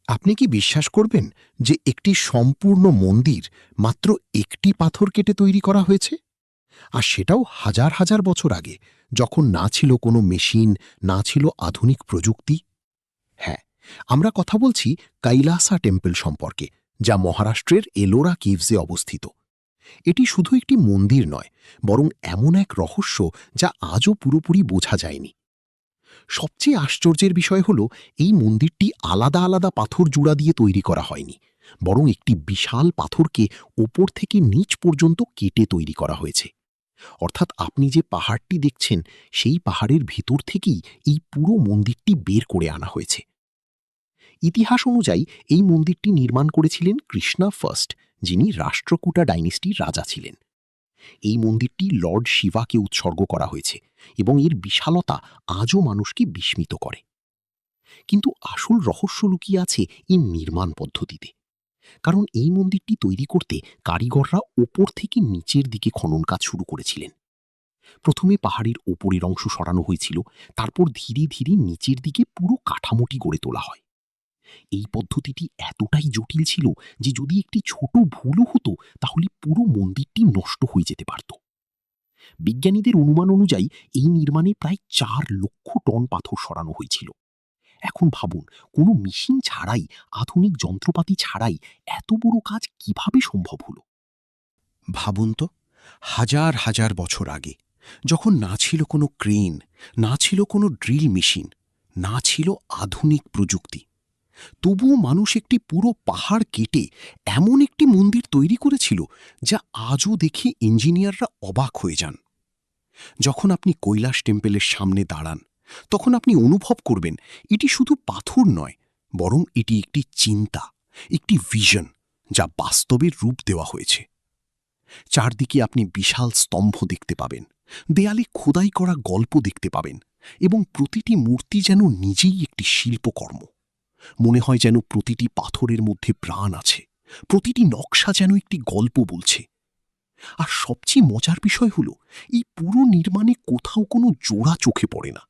আপনি কি বিশ্বাস করবেন যে একটি সম্পূর্ণ মন্দির মাত্র একটি পাথর কেটে তৈরি করা হয়েছে? আর সেটাও হাজার হাজার বছর আগে, যখন না ছিল কোনো মেশিন, না ছিল আধুনিক প্রযুক্তি। হ্যাঁ, আমরা কথা বলছি কৈলাসা টেম্পল সম্পর্কে, যা মহারাষ্ট্রের এলোরা কেভসে অবস্থিত। এটি শুধু একটি মন্দির নয়, বরং এমন এক রহস্য যা আজও পুরোপুরি বোঝা যায়নি। সবচেয়ে আশ্চর্যের বিষয় হল, এই মন্দিরটি আলাদা আলাদা পাথর জোড়া দিয়ে তৈরি করা হয়নি, বরং একটি বিশাল পাথরকে ওপর থেকে নিচ পর্যন্ত কেটে তৈরি করা হয়েছে। অর্থাৎ আপনি যে পাহাড়টি দেখছেন, সেই পাহাড়ের ভিতর থেকেই এই পুরো মন্দিরটি বের করে আনা হয়েছে। ইতিহাস অনুযায়ী এই মন্দিরটি নির্মাণ করেছিলেন কৃষ্ণা ফার্স্ট, যিনি রাষ্ট্রকূটা ডাইনেস্টির রাজা ছিলেন। এই মন্দিরটি লর্ড শিবাকে উৎসর্গ করা হয়েছে এবং এর বিশালতা আজও মানুষকে বিস্মিত করে। কিন্তু আসল রহস্য লুকিয়ে আছে এর নির্মাণ পদ্ধতিতে। কারণ এই মন্দিরটি তৈরি করতে কারিগররা ওপর থেকে নিচের দিকে খনন কাজ শুরু করেছিলেন। প্রথমে পাহাড়ের ওপরের অংশ সরানো হয়েছিল, তারপর ধীরে ধীরে নিচের দিকে পুরো কাঠামোটি গড়ে তোলা হয়। এই পদ্ধতিটি এতটাই জটিল ছিল যে যদি একটি ছোট ভুলও হতো, তাহলে পুরো মন্দিরটি নষ্ট হয়ে যেতে পারত। বিজ্ঞানীদের অনুমান অনুযায়ী এই নির্মাণে প্রায় 4 লক্ষ টন পাথর সরানো হয়েছিল। এখন ভাবুন, কোনো মেশিন ছাড়াই, আধুনিক যন্ত্রপাতি ছাড়াই এত বড় কাজ কিভাবে সম্ভব হলো? ভাবুন তো, হাজার হাজার বছর আগে, যখন না ছিল কোনো ক্রেন, না ছিল কোনো ড্রিল মেশিন, না ছিল আধুনিক প্রযুক্তি, তবুও মানুষ একটি পুরো পাহাড় কেটে এমন একটি মন্দির তৈরি করেছিল যা আজও দেখে ইঞ্জিনিয়াররা অবাক হয়ে যান। যখন আপনি কৈলাস টেম্পলের সামনে দাঁড়ান, তখন আপনি অনুভব করবেন এটি শুধু পাথর নয়, বরং এটি একটি চিন্তা, একটি ভিশন, যা বাস্তবের রূপ দেওয়া হয়েছে। চারদিকে আপনি বিশাল স্তম্ভ দেখতে পাবেন, দেয়ালে খোদাই করা গল্প দেখতে পাবেন, এবং প্রতিটি মূর্তি যেন নিজেই একটি শিল্পকর্ম। মনে হয় যেন প্রতিটি পাথরের মধ্যে প্রাণ আছে, প্রতিটি নকশা যেন একটি গল্প বলছে। আর সবচেয়ে মজার বিষয় হল, এই পুরো নির্মাণে কোথাও কোনো জোড়া চোখে পড়ে না।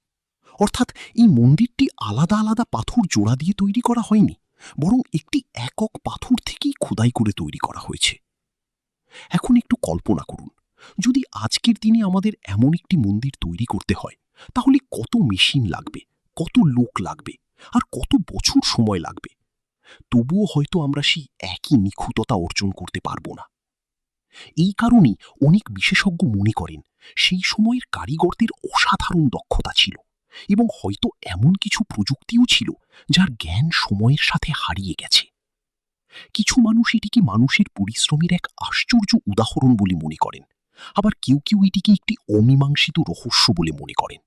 অর্থাৎ এই মন্দিরটি আলাদা আলাদা পাথর জোড়া দিয়ে তৈরি করা হয়নি, বরং একটি একক পাথর থেকেই খোদাই করে তৈরি করা হয়েছে। এখন একটু কল্পনা করুন, যদি আজকের দিনে আমাদের এমন একটি মন্দির তৈরি করতে হয়, তাহলে কত মেশিন লাগবে, কত লোক লাগবে, আর কত বছর সময় লাগবে। তবুও হয়তো আমরা সেই একই নিখুঁততা অর্জন করতে পারবো না। এই কারণেই অনেক বিশেষজ্ঞ মনে করেন সেই সময়ের কারিগরদের অসাধারণ দক্ষতা ছিল, এবং হয়তো এমন কিছু প্রযুক্তিও ছিল যার জ্ঞান সময়ের সাথে হারিয়ে গেছে। কিছু মানুষ এটিকে মানুষের পরিশ্রমের এক আশ্চর্য উদাহরণ বলে মনে করেন, আবার কেউ কেউ এটিকে একটি অমীমাংসিত রহস্য বলে মনে করেন।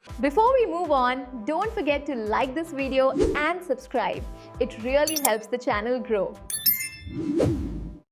Before we move on, don't forget to like this video and subscribe. It really helps the channel grow.